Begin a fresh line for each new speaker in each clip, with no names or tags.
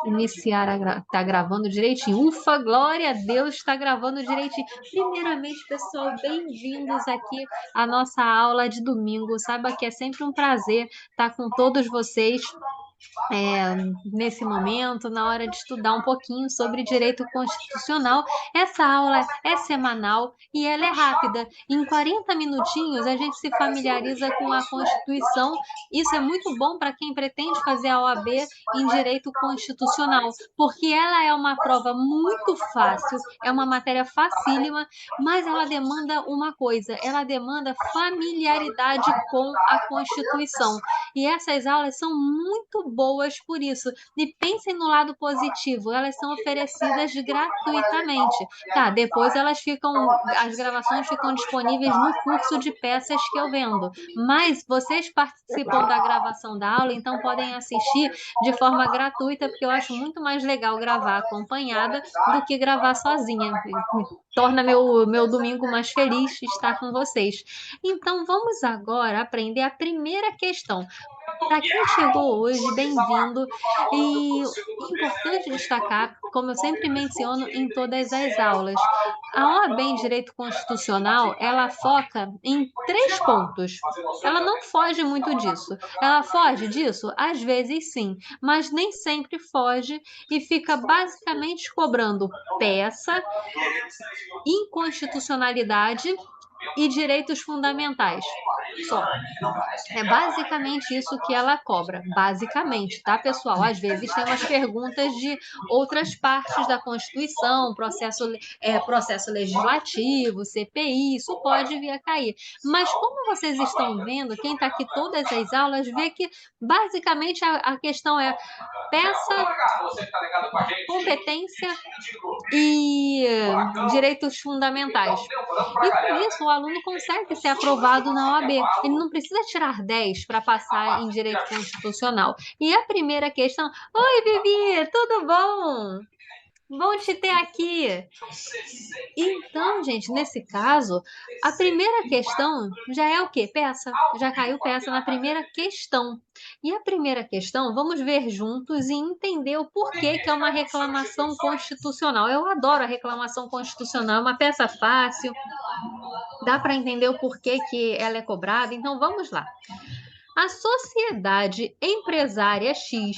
Iniciar tá gravando direitinho. Ufa, glória a Deus, está gravando direitinho. Primeiramente, pessoal, bem-vindos aqui à nossa aula de domingo. Saiba que é sempre um prazer estar com todos vocês. Nesse momento, na hora de estudar um pouquinho sobre direito constitucional. Essa aula é semanal e ela é rápida. Em 40 minutinhos, a gente se familiariza com a Constituição. Isso é muito bom para quem pretende fazer a OAB em direito constitucional, porque ela é uma prova muito fácil, é uma matéria facílima, mas ela demanda uma coisa, ela demanda familiaridade com a Constituição. E essas aulas são muito boas por isso. E pensem no lado positivo, elas são oferecidas gratuitamente. Tá, depois as gravações ficam disponíveis no curso de peças que eu vendo. Mas vocês participam da gravação da aula, então podem assistir de forma gratuita, porque eu acho muito mais legal gravar acompanhada do que gravar sozinha. Torna meu domingo mais feliz estar com vocês. Então, vamos agora aprender a primeira questão. Para quem chegou hoje, bem-vindo. E importante destacar, como eu sempre menciono em todas as aulas, a OAB em Direito Constitucional, ela foca em 3 pontos. Ela não foge muito disso. Ela foge disso? Às vezes sim, mas nem sempre foge e fica basicamente cobrando peça, inconstitucionalidade e direitos fundamentais. Só. É basicamente isso que ela cobra. Basicamente, tá, pessoal? Às vezes tem umas perguntas de outras partes da Constituição, processo legislativo, CPI, isso pode vir a cair. Mas como vocês estão vendo, quem está aqui todas as aulas, vê que basicamente a questão é peça, competência e direitos fundamentais. E com isso, o aluno consegue ser aprovado na OAB. Ele não precisa tirar 10 para passar em direito constitucional. E a primeira questão: oi, Vivi, tudo bom? Bom te ter aqui. Então, gente, nesse caso, a primeira questão já é o quê? Peça. Já caiu peça na primeira questão. E a primeira questão, vamos ver juntos e entender o porquê que é uma reclamação constitucional. Eu adoro a reclamação constitucional, é uma peça fácil, dá para entender o porquê que ela é cobrada. Então, vamos lá. A sociedade empresária X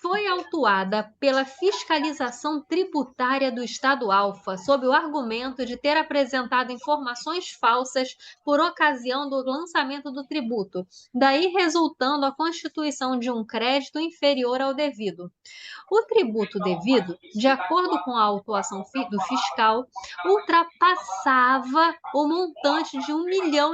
foi autuada pela fiscalização tributária do Estado Alfa, sob o argumento de ter apresentado informações falsas por ocasião do lançamento do tributo, daí resultando a constituição de um crédito inferior ao devido. O tributo devido, de acordo com a autuação do fiscal, ultrapassava o montante de R$ 1 milhão.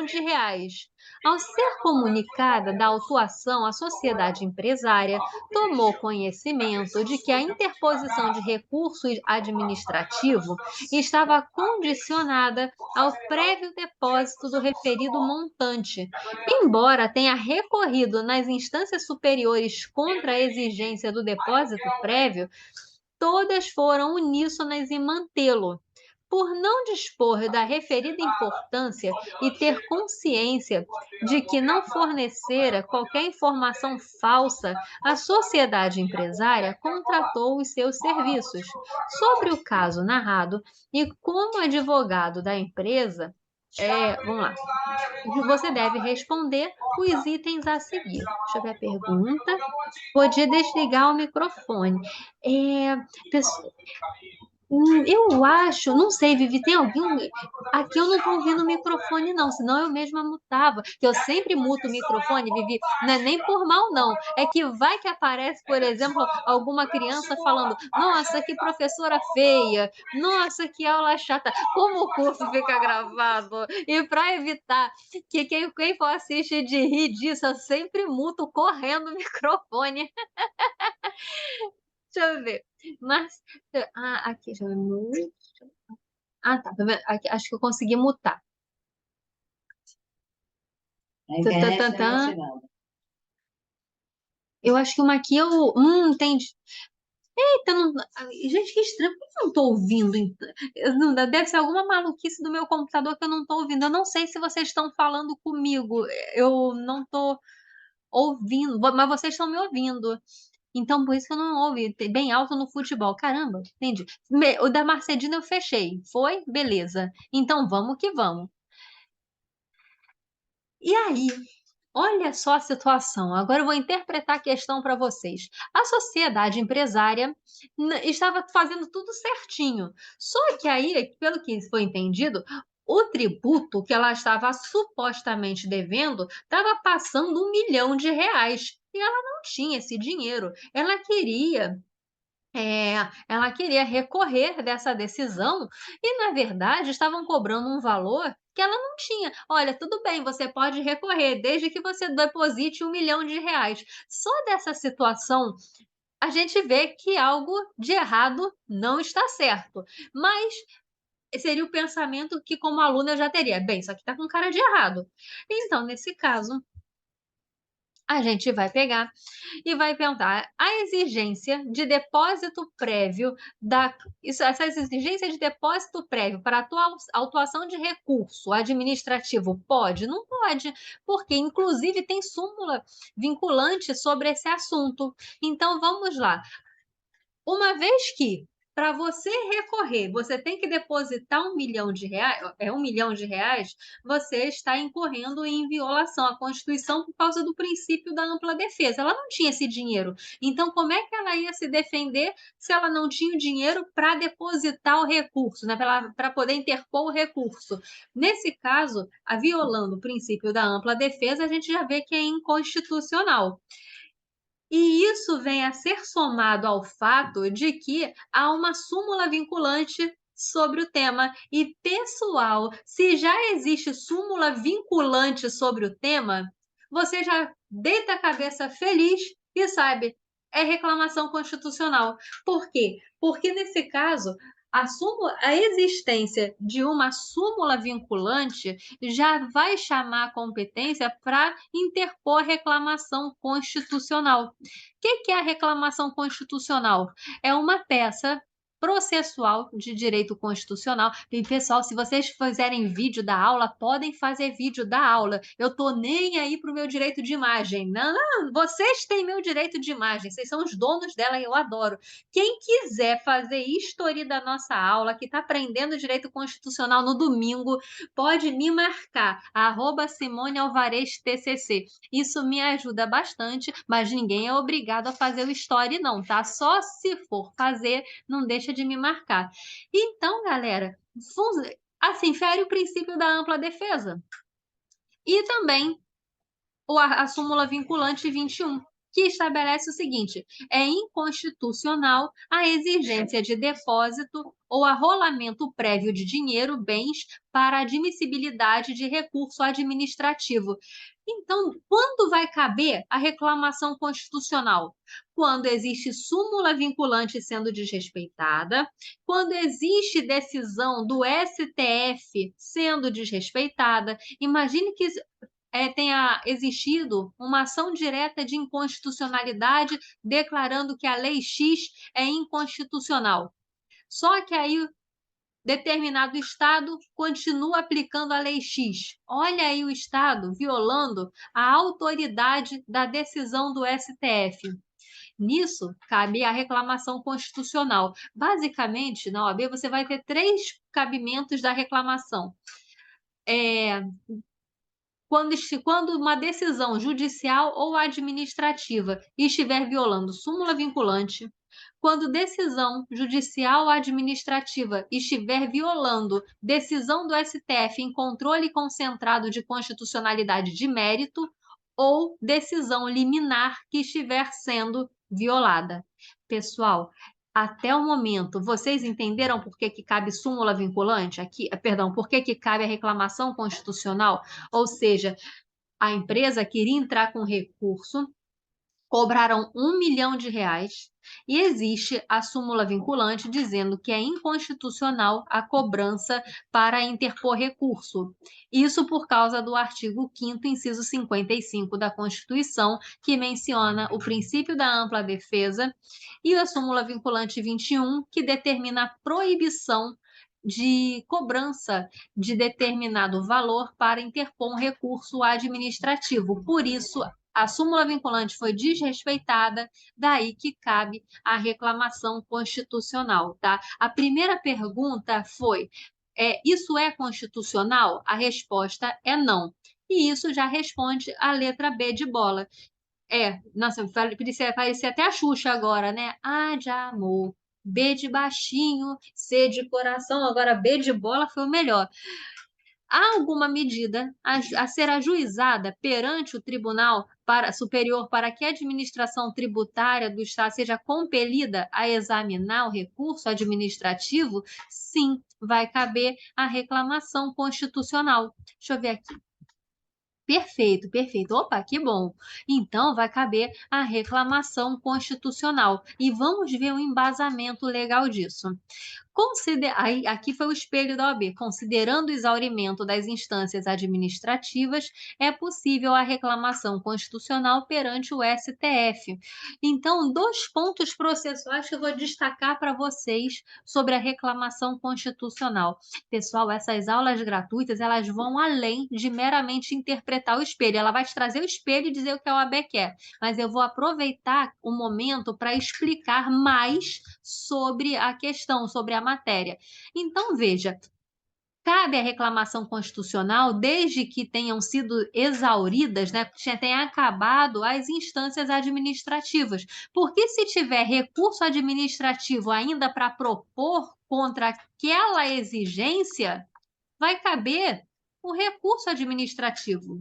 Ao ser comunicada da autuação, a sociedade empresária tomou conhecimento de que a interposição de recurso administrativo estava condicionada ao prévio depósito do referido montante, embora tenha recorrido nas instâncias superiores contra a exigência do depósito prévio, todas foram uníssonas em mantê-lo. Por não dispor da referida importância e ter consciência de que não fornecera qualquer informação falsa, a sociedade empresária contratou os seus serviços. Sobre o caso narrado e como advogado da empresa, vamos lá. Você deve responder os itens a seguir. Deixa eu ver a pergunta. Podia desligar o microfone. Eu acho, não sei, Vivi, tem alguém. Aqui eu não estou ouvindo o microfone, não, senão eu mesma mutava. Que eu sempre muto o microfone, Vivi. Não é nem por mal, não. É que vai que aparece, por exemplo, alguma criança falando: nossa, que professora feia, nossa, que aula chata. Como o curso fica gravado? E para evitar que quem for assistir de rir disso, eu sempre muto correndo o microfone. Deixa eu ver. Mas, aqui, já muito. Tá vendo? Aqui, acho que eu consegui mutar.
A internet não
Eu acho que uma aqui eu. Entendi. Eita, gente, que estranho, por que eu não estou ouvindo? Deve ser alguma maluquice do meu computador que eu não estou ouvindo. Eu não sei se vocês estão falando comigo, eu não estou ouvindo, mas vocês estão me ouvindo. Então, por isso que eu não ouvi, bem alto no futebol. Caramba, entendi. O da Marcedina eu fechei. Foi? Beleza. Então, vamos que vamos. E aí, olha só a situação. Agora eu vou interpretar a questão para vocês. A sociedade empresária estava fazendo tudo certinho. Só que aí, pelo que foi entendido, o tributo que ela estava supostamente devendo estava passando R$ 1 milhão. E ela não tinha esse dinheiro. Ela queria recorrer dessa decisão e, na verdade, estavam cobrando um valor que ela não tinha. Olha, tudo bem, você pode recorrer, desde que você deposite R$ 1 milhão. Só dessa situação, a gente vê que algo de errado não está certo. Mas seria o pensamento que, como aluna, eu já teria. Bem, isso aqui está com cara de errado. Então, nesse caso, a gente vai pegar e vai perguntar a exigência de depósito prévio essa exigência de depósito prévio para autuação de recurso administrativo pode? Não pode, porque inclusive tem súmula vinculante sobre esse assunto. Então vamos lá. Uma vez que para você recorrer, você tem que depositar R$ 1 milhão, R$ 1 milhão, você está incorrendo em violação à Constituição por causa do princípio da ampla defesa. Ela não tinha esse dinheiro. Então, como é que ela ia se defender se ela não tinha o dinheiro para depositar o recurso, né? Para poder interpor o recurso? Nesse caso, violando o princípio da ampla defesa, a gente já vê que é inconstitucional. E isso vem a ser somado ao fato de que há uma súmula vinculante sobre o tema. E, pessoal, se já existe súmula vinculante sobre o tema, você já deita a cabeça feliz e sabe, é reclamação constitucional. Por quê? Porque, nesse caso, a existência de uma súmula vinculante já vai chamar a competência para interpor reclamação constitucional. O que é a reclamação constitucional? É uma peça processual de direito constitucional. E, pessoal, se vocês fizerem vídeo da aula, podem fazer vídeo da aula. Eu tô nem aí pro meu direito de imagem. Não, não, vocês têm meu direito de imagem. Vocês são os donos dela e eu adoro. Quem quiser fazer history da nossa aula, que está aprendendo direito constitucional no domingo, pode me marcar, @SimoneAlvarezTCC. Isso me ajuda bastante, mas ninguém é obrigado a fazer o story, não, tá? Só se for fazer, não deixa de me marcar. Então, galera, assim, fere o princípio da ampla defesa. E também a súmula vinculante 21, que estabelece o seguinte: é inconstitucional a exigência de depósito ou arrolamento prévio de dinheiro, bens, para admissibilidade de recurso administrativo. Então, quando vai caber a reclamação constitucional? Quando existe súmula vinculante sendo desrespeitada, quando existe decisão do STF sendo desrespeitada. Imagine que tenha existido uma ação direta de inconstitucionalidade declarando que a lei X é inconstitucional. Só que aí determinado estado continua aplicando a lei X. Olha aí o estado violando a autoridade da decisão do STF. Nisso, cabe a reclamação constitucional. Basicamente, na OAB, você vai ter 3 cabimentos da reclamação. Quando uma decisão judicial ou administrativa estiver violando súmula vinculante, quando decisão judicial ou administrativa estiver violando decisão do STF em controle concentrado de constitucionalidade de mérito, ou decisão liminar que estiver sendo violada. Pessoal, até o momento, vocês entenderam por que cabe súmula vinculante aqui? Perdão, por que cabe a reclamação constitucional? Ou seja, a empresa queria entrar com recurso cobraram R$ 1 milhão e existe a súmula vinculante dizendo que é inconstitucional a cobrança para interpor recurso. Isso por causa do artigo 5º, inciso 55 da Constituição, que menciona o princípio da ampla defesa, e a súmula vinculante 21, que determina a proibição de cobrança de determinado valor para interpor um recurso administrativo. Por isso, a súmula vinculante foi desrespeitada, daí que cabe a reclamação constitucional, tá? A primeira pergunta foi: isso é constitucional? A resposta é não. E isso já responde a letra B de bola. Nossa, parecia até a Xuxa agora, né? A de amor, B de baixinho, C de coração, agora B de bola foi o melhor. Há alguma medida a ser ajuizada perante o Tribunal Superior para que a administração tributária do Estado seja compelida a examinar o recurso administrativo? Sim, vai caber a reclamação constitucional. Deixa eu ver aqui. Perfeito, perfeito. Opa, que bom. Então, vai caber a reclamação constitucional. E vamos ver o embasamento legal disso. Aqui foi o espelho da OAB. Considerando o exaurimento das instâncias administrativas, é possível a reclamação constitucional perante o STF. Então, 2 pontos processuais que eu vou destacar para vocês sobre a reclamação constitucional. Pessoal, essas aulas gratuitas, elas vão além de meramente interpretar o espelho. Ela vai te trazer o espelho e dizer o que a OAB quer. Mas eu vou aproveitar o momento para explicar mais sobre a questão, sobre a matéria. Então, veja, cabe a reclamação constitucional desde que tenham sido exauridas, né, tenha acabado as instâncias administrativas. Porque se tiver recurso administrativo ainda para propor contra aquela exigência, vai caber o recurso administrativo.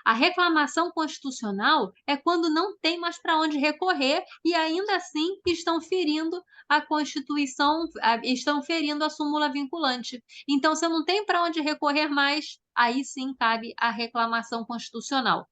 A reclamação constitucional é quando não tem mais para onde recorrer e ainda assim estão ferindo a Constituição, estão ferindo a súmula vinculante. Então, se eu não tenho para onde recorrer mais, aí sim cabe a reclamação constitucional.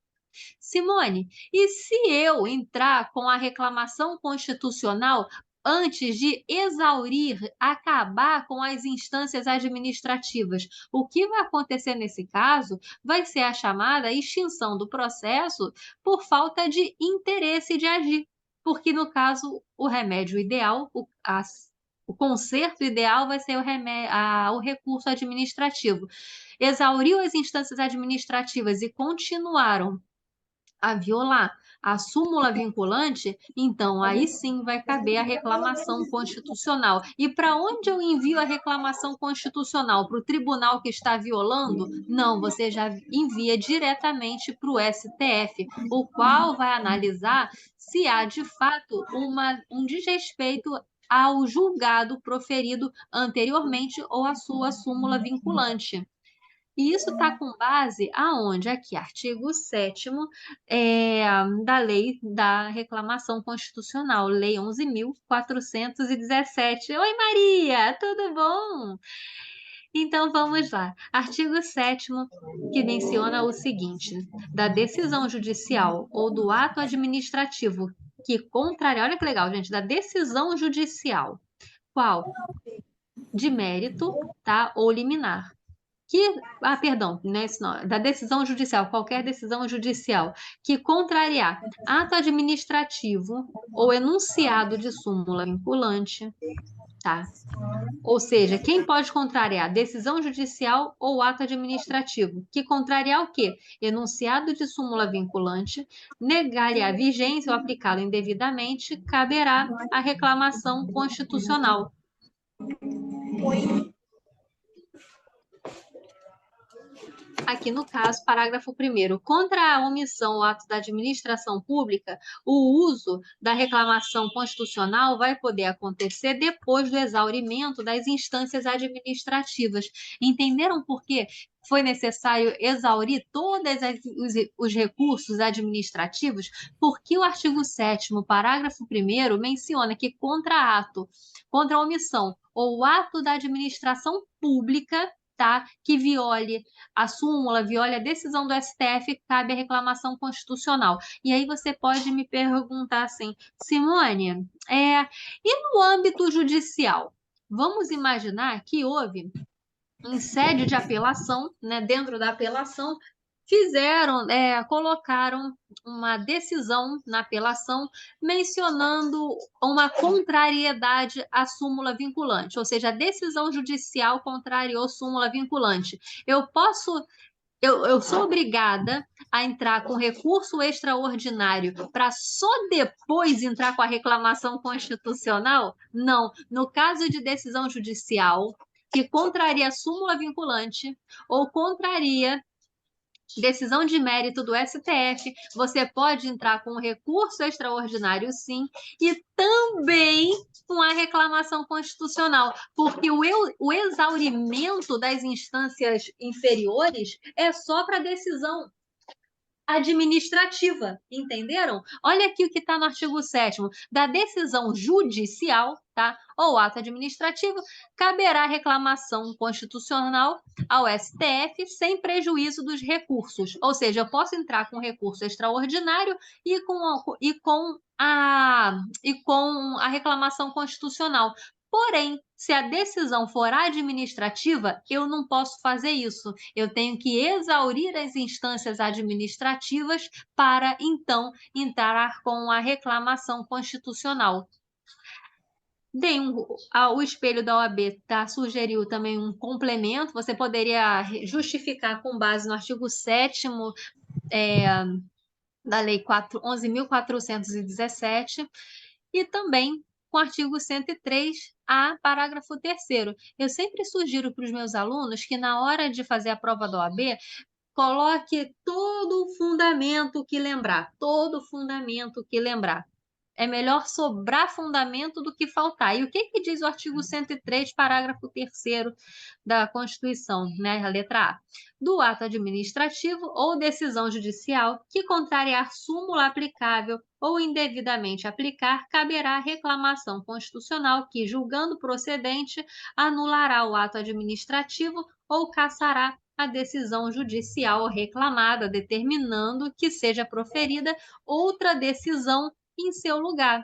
Simone, e se eu entrar com a reclamação constitucional antes de exaurir, acabar com as instâncias administrativas? O que vai acontecer nesse caso vai ser a chamada extinção do processo por falta de interesse de agir, porque no caso o remédio ideal, o conserto ideal vai ser o recurso administrativo. Exauriu as instâncias administrativas e continuaram a violar a súmula vinculante, então aí sim vai caber a reclamação constitucional. E para onde eu envio a reclamação constitucional? Para o tribunal que está violando? Não, você já envia diretamente para o STF, o qual vai analisar se há de fato um desrespeito ao julgado proferido anteriormente ou à sua súmula vinculante. E isso está com base aonde? Aqui, artigo 7º da Lei da Reclamação Constitucional, Lei 11.417. Oi, Maria, tudo bom? Então, vamos lá. Artigo 7º, que menciona o seguinte: da decisão judicial ou do ato administrativo que contraria... Olha que legal, gente, da decisão judicial. Qual? De mérito, tá? Ou liminar. Perdão, né, da decisão judicial, qualquer decisão judicial que contrariar ato administrativo ou enunciado de súmula vinculante, tá? Ou seja, quem pode contrariar? Decisão judicial ou ato administrativo. Que contrariar o quê? Enunciado de súmula vinculante, negar a vigência ou aplicá-lo indevidamente, caberá a reclamação constitucional. Aqui no caso, parágrafo 1º, contra a omissão ou ato da administração pública, o uso da reclamação constitucional vai poder acontecer depois do exaurimento das instâncias administrativas. Entenderam por quê? Foi necessário exaurir todos os recursos administrativos? Porque o artigo 7º, parágrafo 1º, menciona que contra omissão ou ato da administração pública, tá, que viole a súmula, viole a decisão do STF, cabe a reclamação constitucional. E aí você pode me perguntar assim, Simone, e no âmbito judicial? Vamos imaginar que houve em sede de apelação, né, dentro da apelação, colocaram uma decisão na apelação mencionando uma contrariedade à súmula vinculante, ou seja, a decisão judicial contrariou súmula vinculante. Eu sou obrigada a entrar com recurso extraordinário para só depois entrar com a reclamação constitucional? Não. No caso de decisão judicial que contraria a súmula vinculante ou contraria decisão de mérito do STF, você pode entrar com recurso extraordinário, sim, e também com a reclamação constitucional, porque o exaurimento das instâncias inferiores é só para decisão administrativa, entenderam? Olha aqui o que está no artigo 7º, da decisão judicial, tá? Ou ato administrativo, caberá reclamação constitucional ao STF sem prejuízo dos recursos. Ou seja, eu posso entrar com recurso extraordinário e com a reclamação constitucional. Porém, se a decisão for administrativa, eu não posso fazer isso. Eu tenho que exaurir as instâncias administrativas para, então, entrar com a reclamação constitucional. O espelho da OAB sugeriu também um complemento. Você poderia justificar com base no artigo 7º da Lei 11.417 e também com o artigo 103A, parágrafo 3º. Eu sempre sugiro para os meus alunos que, na hora de fazer a prova da OAB, coloque todo o fundamento que lembrar, todo o fundamento que lembrar. É melhor sobrar fundamento do que faltar. E o que diz o artigo 103, parágrafo 3º da Constituição, né? A letra A. Do ato administrativo ou decisão judicial que contrariar súmula aplicável ou indevidamente aplicar, caberá reclamação constitucional que, julgando procedente, anulará o ato administrativo ou cassará a decisão judicial reclamada, determinando que seja proferida outra decisão em seu lugar.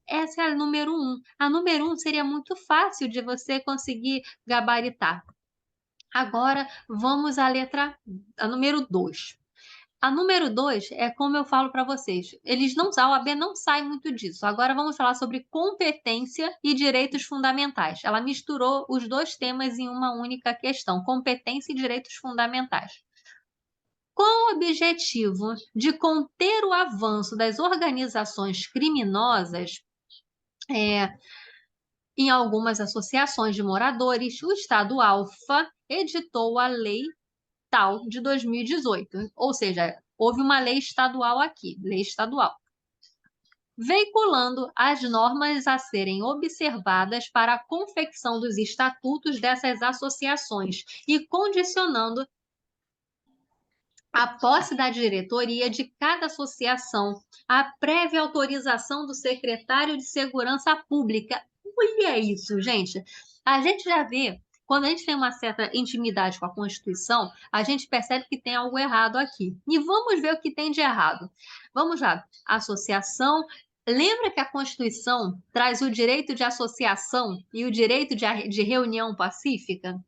Essa é a número 1. A número 1 seria muito fácil de você conseguir gabaritar. Agora, vamos à a número 2. A número 2 é como eu falo para vocês. A OAB não sai muito disso. Agora vamos falar sobre competência e direitos fundamentais. Ela misturou os dois temas em uma única questão, competência e direitos fundamentais. Com o objetivo de conter o avanço das organizações criminosas em algumas associações de moradores, o Estado Alfa editou a Lei Tal de 2018, ou seja, houve uma lei estadual aqui, lei estadual, veiculando as normas a serem observadas para a confecção dos estatutos dessas associações e condicionando a posse da diretoria de cada associação, a prévia autorização do secretário de Segurança Pública. Olha isso, gente. A gente já vê, quando a gente tem uma certa intimidade com a Constituição, a gente percebe que tem algo errado aqui. E vamos ver o que tem de errado. Vamos lá. Lembra que a Constituição traz o direito de associação e o direito de reunião pacífica?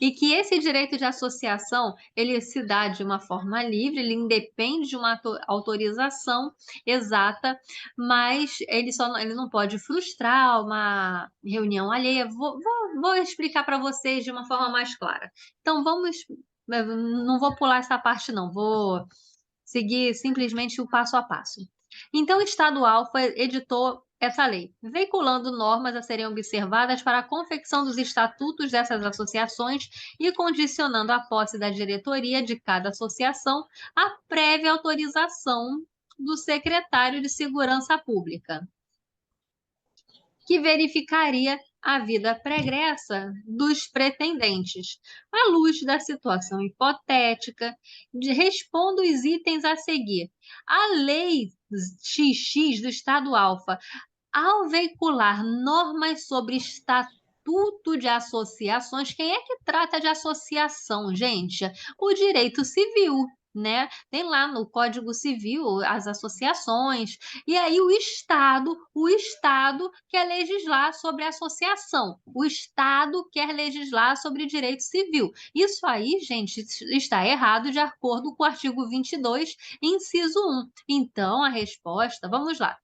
E que esse direito de associação, ele se dá de uma forma livre, ele independe de uma autorização exata, mas ele não pode frustrar uma reunião alheia. Vou explicar para vocês de uma forma mais clara. Então, não vou pular essa parte não, vou seguir simplesmente o passo a passo. Então, o Estado Alfa editou essa lei, veiculando normas a serem observadas para a confecção dos estatutos dessas associações e condicionando a posse da diretoria de cada associação à prévia autorização do secretário de Segurança Pública, que verificaria a vida pregressa dos pretendentes. À luz da situação hipotética, respondo os itens a seguir. A lei XX do Estado Alfa, ao veicular normas sobre estatutos Estatuto de Associações. Quem é que trata de associação, gente? O direito civil, né? Tem lá no Código Civil as associações, e aí o Estado quer legislar sobre associação, o Estado quer legislar sobre direito civil. Isso aí, gente, está errado de acordo com o artigo 22, inciso 1. Então, a resposta, vamos lá.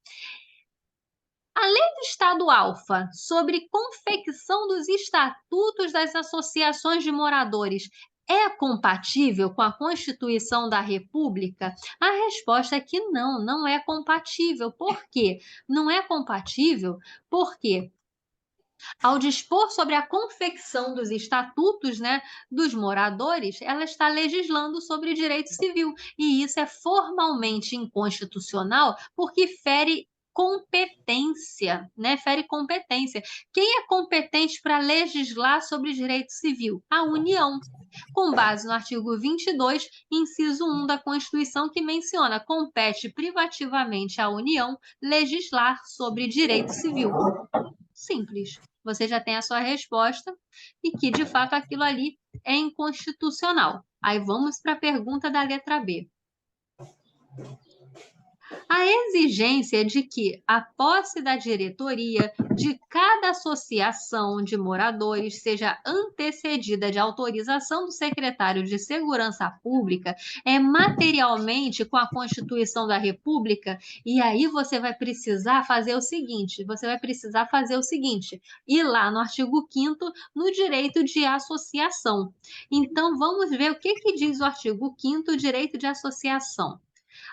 A Lei do Estado Alfa sobre confecção dos estatutos das associações de moradores é compatível com a Constituição da República? A resposta é que não, não é compatível. Por quê? Não é compatível porque, ao dispor sobre a confecção dos estatutos, né, dos moradores, ela está legislando sobre direito civil. E isso é formalmente inconstitucional porque fere competência, né? Fere competência. Quem é competente para legislar sobre direito civil? A União. Com base no artigo 22, inciso 1 da Constituição, que menciona: compete privativamente à União legislar sobre direito civil. Simples. Você já tem a sua resposta e que, de fato, aquilo ali é inconstitucional. Aí vamos para a pergunta da letra B. A exigência de que a posse da diretoria de cada associação de moradores seja antecedida de autorização do secretário de Segurança Pública é materialmente com a Constituição da República, e aí você vai precisar fazer o seguinte, ir lá no artigo 5º, no direito de associação. Então, vamos ver o que diz o artigo 5º, direito de associação.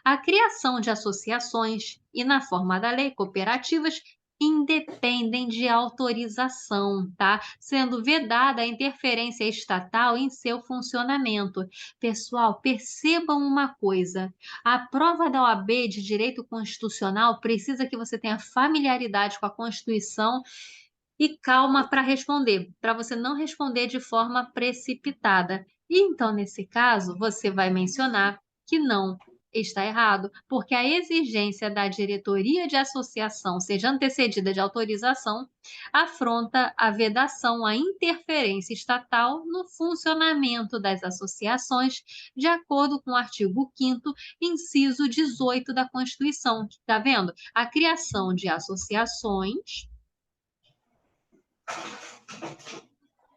A criação de associações e, na forma da lei, cooperativas independem de autorização, tá? Sendo vedada a interferência estatal em seu funcionamento. Pessoal, percebam uma coisa: a prova da OAB de Direito Constitucional precisa que você tenha familiaridade com a Constituição e calma para responder, para você não responder de forma precipitada. E então, nesse caso, você vai mencionar que não está errado, porque a exigência da diretoria de associação seja antecedida de autorização afronta a vedação à interferência estatal no funcionamento das associações, de acordo com o artigo 5º, inciso 18 da Constituição. Está vendo? A criação de associações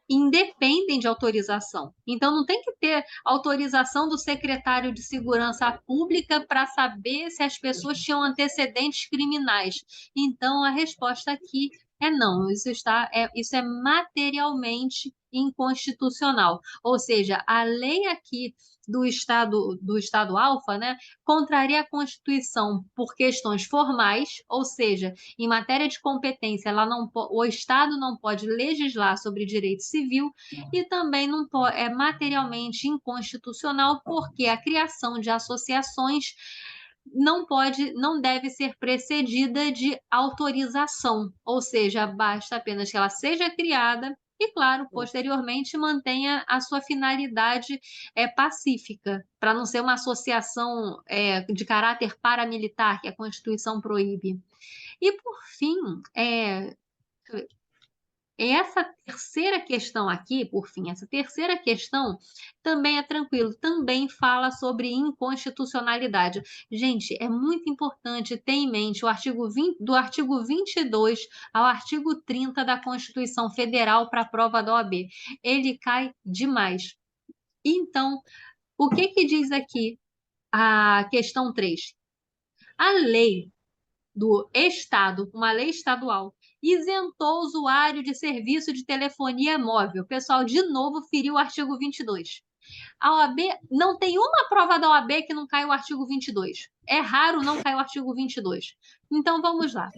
independem de autorização. Então, não tem que ter autorização do secretário de Segurança Pública para saber se as pessoas tinham antecedentes criminais. Então, a resposta aqui é não. Isso é materialmente inconstitucional. Ou seja, a lei aqui do Estado Alfa, né, contraria a Constituição por questões formais, ou seja, em matéria de competência, o Estado não pode legislar sobre direito civil, e também é materialmente inconstitucional porque a criação de associações não deve ser precedida de autorização, ou seja, basta apenas que ela seja criada e, claro, posteriormente mantenha a sua finalidade pacífica, para não ser uma associação de caráter paramilitar, que a Constituição proíbe. E, por fim, essa terceira questão aqui, essa terceira questão também é tranquilo, também fala sobre inconstitucionalidade. Gente, é muito importante ter em mente do artigo 22 ao artigo 30 da Constituição Federal para a prova da OAB. Ele cai demais. Então, o que diz aqui a questão 3? A lei do Estado, uma lei estadual, isentou o usuário de serviço de telefonia móvel. Pessoal, de novo, feriu o artigo 22. A OAB, não tem uma prova da OAB que não cai o artigo 22. É raro não cair o artigo 22. Então, vamos lá.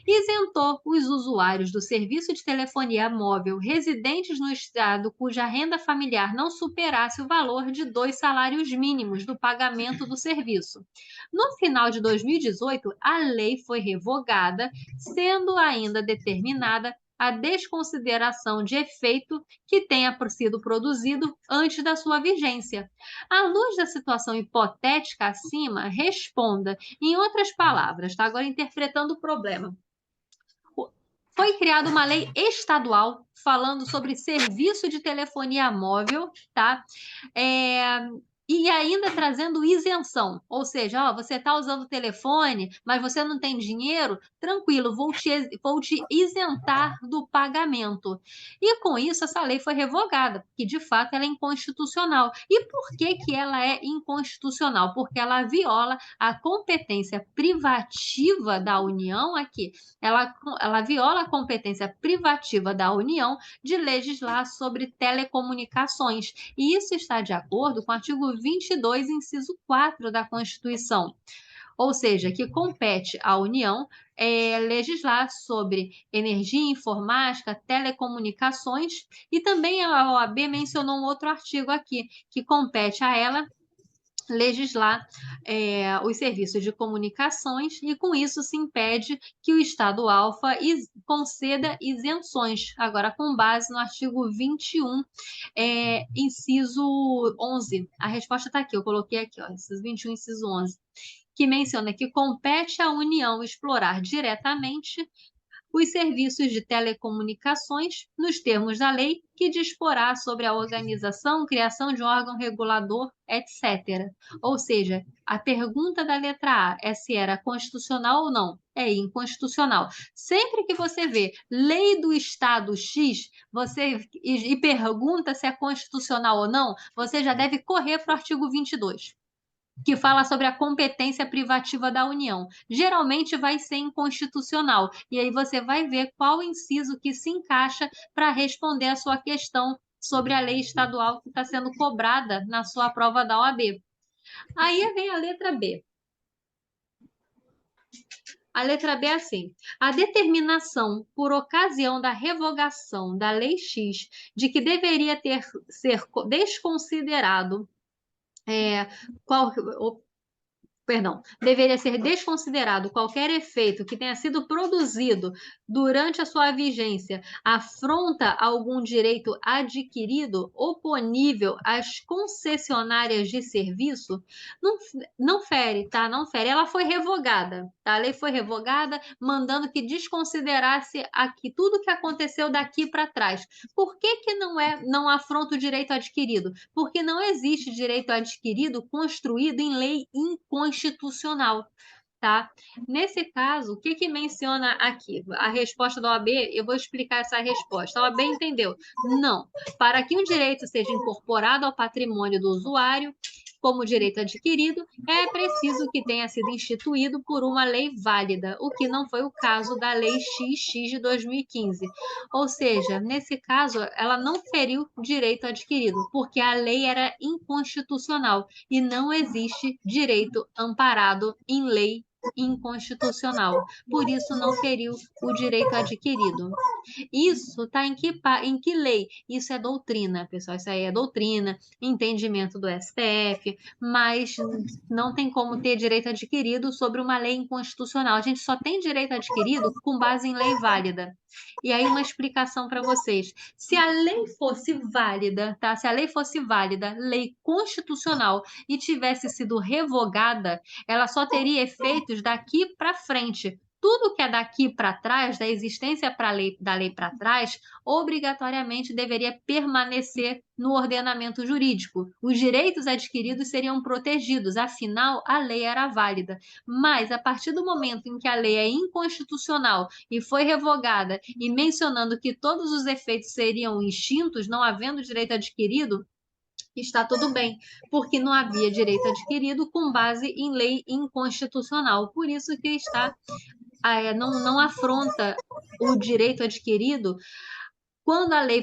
Isentou os usuários do serviço de telefonia móvel residentes no estado cuja renda familiar não superasse o valor de 2 salários mínimos do pagamento do serviço. No final de 2018, a lei foi revogada, sendo ainda determinada a desconsideração de efeito que tenha sido produzido antes da sua vigência. À luz da situação hipotética acima, responda. Em outras palavras, está agora interpretando o problema. foi criada uma lei estadual falando sobre serviço de telefonia móvel, tá? E ainda trazendo isenção, ou seja, ó, você está usando o telefone, mas você não tem dinheiro, tranquilo, vou te isentar do pagamento. E com isso, essa lei foi revogada, porque de fato ela é inconstitucional. E por que que ela é inconstitucional? Porque ela viola a competência privativa da União aqui. Ela viola a competência privativa da União de legislar sobre telecomunicações. E isso está de acordo com o artigo 22, inciso 4 da Constituição. Ou seja, que compete à União legislar sobre energia, informática, telecomunicações, e também a OAB mencionou um outro artigo aqui, que compete a ela legislar os serviços de comunicações, e com isso se impede que o Estado alfa conceda isenções, agora com base no artigo 21, inciso 11. A resposta está aqui, eu coloquei aqui, ó, inciso 21, inciso 11, que menciona que compete à União explorar diretamente os serviços de telecomunicações nos termos da lei que disporá sobre a organização, criação de um órgão regulador, etc. Ou seja, a pergunta da letra A é se era constitucional ou não. É inconstitucional. Sempre que você vê lei do Estado X, e pergunta se é constitucional ou não, você já deve correr para o artigo 22, que fala sobre a competência privativa da União. Geralmente vai ser inconstitucional. E aí você vai ver qual inciso que se encaixa para responder a sua questão sobre a lei estadual que está sendo cobrada na sua prova da OAB. Aí vem a letra B. A letra B é assim: a determinação por ocasião da revogação da Lei X de que deveria ser desconsiderado deveria ser desconsiderado qualquer efeito que tenha sido produzido durante a sua vigência, afronta algum direito adquirido oponível às concessionárias de serviço, não fere, tá? Não fere. Ela foi revogada, tá? A lei foi revogada, mandando que desconsiderasse aqui tudo que aconteceu daqui para trás. Por que que não afronta o direito adquirido? Porque não existe direito adquirido construído em lei inconstitucional, tá? Nesse caso, o que que menciona aqui? A resposta da OAB, eu vou explicar essa resposta. A OAB entendeu? Não. Para que um direito seja incorporado ao patrimônio do usuário como direito adquirido, é preciso que tenha sido instituído por uma lei válida, o que não foi o caso da Lei XX de 2015. Ou seja, nesse caso, ela não feriu direito adquirido, porque a lei era inconstitucional e não existe direito amparado em lei inconstitucional. Por isso, não feriu o direito adquirido. Isso está em que lei? Isso é doutrina, pessoal. Isso aí é doutrina, entendimento do STF, mas não tem como ter direito adquirido sobre uma lei inconstitucional. A gente só tem direito adquirido com base em lei válida. E aí, uma explicação para vocês. Se a lei fosse válida, tá? Se a lei fosse válida, lei constitucional, e tivesse sido revogada, ela só teria efeitos daqui para frente. Tudo que é daqui para trás, da existência da lei para trás, obrigatoriamente deveria permanecer no ordenamento jurídico. Os direitos adquiridos seriam protegidos, afinal, a lei era válida. Mas, a partir do momento em que a lei é inconstitucional e foi revogada, e mencionando que todos os efeitos seriam extintos, não havendo direito adquirido, está tudo bem, porque não havia direito adquirido com base em lei inconstitucional. Por isso que não afronta o direito adquirido quando a lei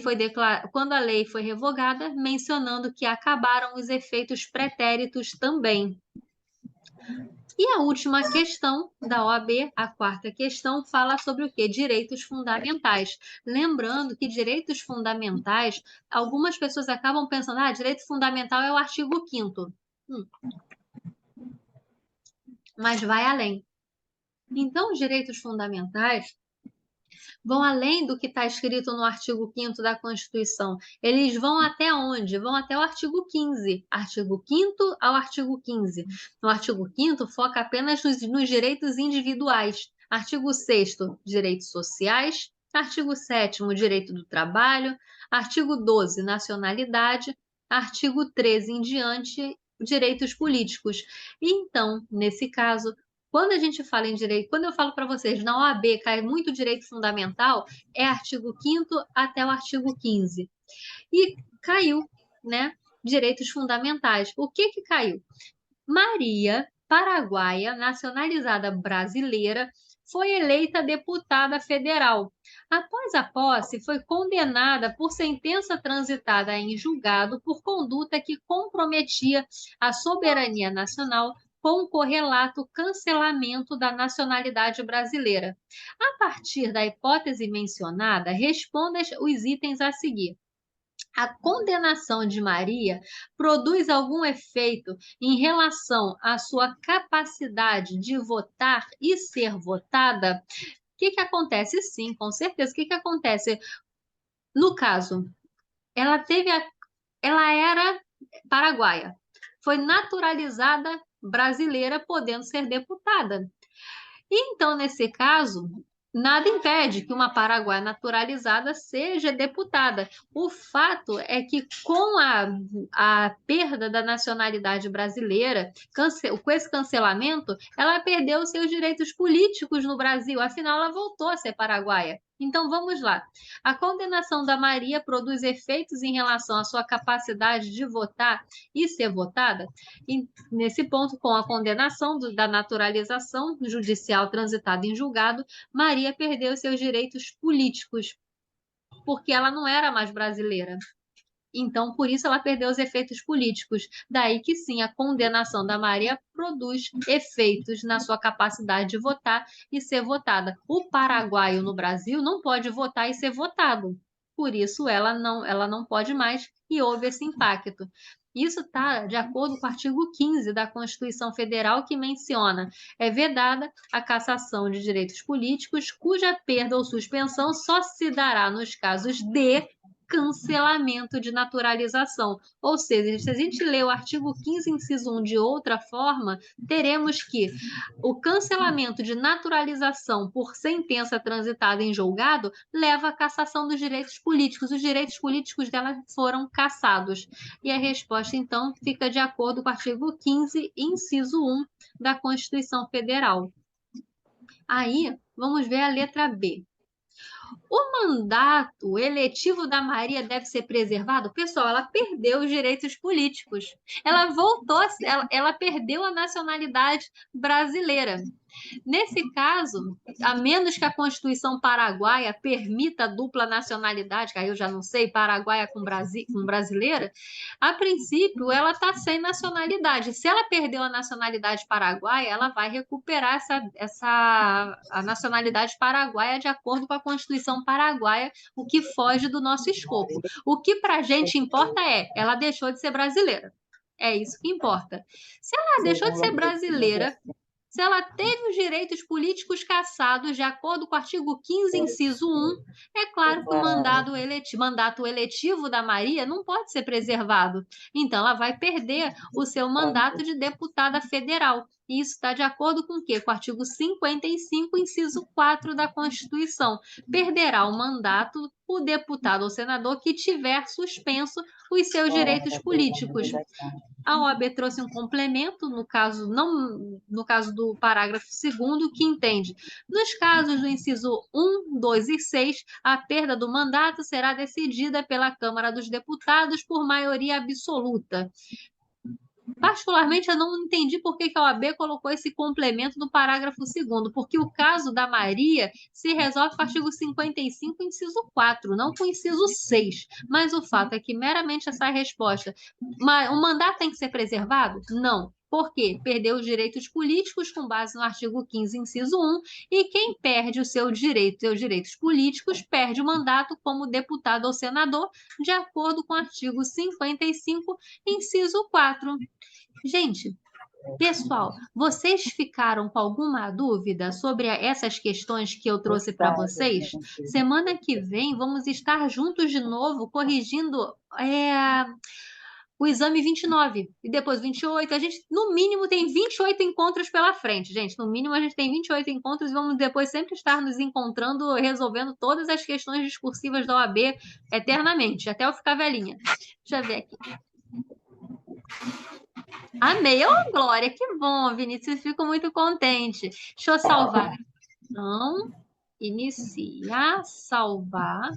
foi revogada, mencionando que acabaram os efeitos pretéritos também. E a última questão da OAB, a quarta questão, fala sobre o quê? Direitos fundamentais. Lembrando que direitos fundamentais, algumas pessoas acabam pensando, direito fundamental é o artigo 5º. Mas vai além. Então, os direitos fundamentais vão além do que está escrito no artigo 5º da Constituição. Eles vão até onde? Vão até o artigo 15. Artigo 5º ao artigo 15. No artigo 5º, foca apenas nos direitos individuais. Artigo 6º, direitos sociais. Artigo 7º, direito do trabalho. Artigo 12, nacionalidade. Artigo 13 em diante, direitos políticos. Então, nesse caso, quando a gente fala em direito, quando eu falo para vocês, na OAB cai muito direito fundamental, é artigo 5º até o artigo 15. E caiu, né? Direitos fundamentais. O que que caiu? Maria, paraguaia, nacionalizada brasileira, foi eleita deputada federal. Após a posse, foi condenada por sentença transitada em julgado por conduta que comprometia a soberania nacional com o correlato cancelamento da nacionalidade brasileira. A partir da hipótese mencionada, responda os itens a seguir. A condenação de Maria produz algum efeito em relação à sua capacidade de votar e ser votada? O que que acontece? Sim, com certeza. O que que acontece? No caso, ela era paraguaia, foi naturalizada brasileira, podendo ser deputada. Então, nesse caso, nada impede que uma paraguaia naturalizada seja deputada. O fato é que, com a perda da nacionalidade brasileira, com esse cancelamento, ela perdeu seus direitos políticos no Brasil, afinal, ela voltou a ser paraguaia. Então, vamos lá. A condenação da Maria produz efeitos em relação à sua capacidade de votar e ser votada? Nesse ponto, com a condenação da naturalização judicial transitada em julgado, Maria perdeu seus direitos políticos, porque ela não era mais brasileira. Então, por isso, ela perdeu os efeitos políticos. Daí que sim, a condenação da Maria produz efeitos na sua capacidade de votar e ser votada. O paraguaio no Brasil não pode votar e ser votado. Por isso, ela não pode mais e houve esse impacto. Isso está de acordo com o artigo 15 da Constituição Federal, que menciona: é vedada a cassação de direitos políticos, cuja perda ou suspensão só se dará nos casos de cancelamento de naturalização. Ou seja, se a gente lê o artigo 15, inciso 1 de outra forma, teremos que o cancelamento de naturalização por sentença transitada em julgado leva à cassação dos direitos políticos. Os direitos políticos dela foram cassados. E a resposta, então, fica de acordo com o artigo 15, inciso 1 da Constituição Federal. Aí, vamos ver a letra B. O mandato eletivo da Maria deve ser preservado? Pessoal, ela perdeu os direitos políticos. Ela voltou, ela perdeu a nacionalidade brasileira. Nesse caso, a menos que a Constituição paraguaia permita a dupla nacionalidade, que aí eu já não sei, paraguaia com brasileira, a princípio ela está sem nacionalidade. Se ela perdeu a nacionalidade paraguaia, ela vai recuperar a nacionalidade paraguaia de acordo com a Constituição paraguaia, o que foge do nosso escopo. O que para a gente importa é, ela deixou de ser brasileira. É isso que importa. Se ela deixou de ser brasileira, se ela teve os direitos políticos cassados de acordo com o artigo 15, inciso 1, é claro que o mandato eletivo da Maria não pode ser preservado. Então, ela vai perder o seu mandato de deputada federal. E isso está de acordo com o quê? Com o artigo 55, inciso 4 da Constituição. Perderá o mandato o deputado ou senador que tiver suspenso os seus direitos políticos. A OAB trouxe um complemento, no caso do parágrafo 2º, que entende: nos casos do inciso 1, 2 e 6, a perda do mandato será decidida pela Câmara dos Deputados por maioria absoluta. Particularmente, eu não entendi por que a OAB colocou esse complemento no parágrafo 2º, porque o caso da Maria se resolve com o artigo 55, inciso 4, não com o inciso 6. Mas o fato é que, meramente essa resposta, o mandato tem que ser preservado? Não. Por quê? Perdeu os direitos políticos com base no artigo 15, inciso 1, e quem perde os seus direitos políticos perde o mandato como deputado ou senador, de acordo com o artigo 55, inciso 4. Gente, pessoal, vocês ficaram com alguma dúvida sobre essas questões que eu trouxe para vocês? Semana que vem vamos estar juntos de novo, corrigindo o exame 29, e depois 28. A gente, no mínimo, tem 28 encontros pela frente, gente. No mínimo, a gente tem 28 encontros e vamos depois sempre estar nos encontrando, resolvendo todas as questões discursivas da OAB eternamente, até eu ficar velhinha. Deixa eu ver aqui. Amei, ô Glória, que bom, Vinícius, fico muito contente. Deixa eu salvar. Então, iniciar, salvar.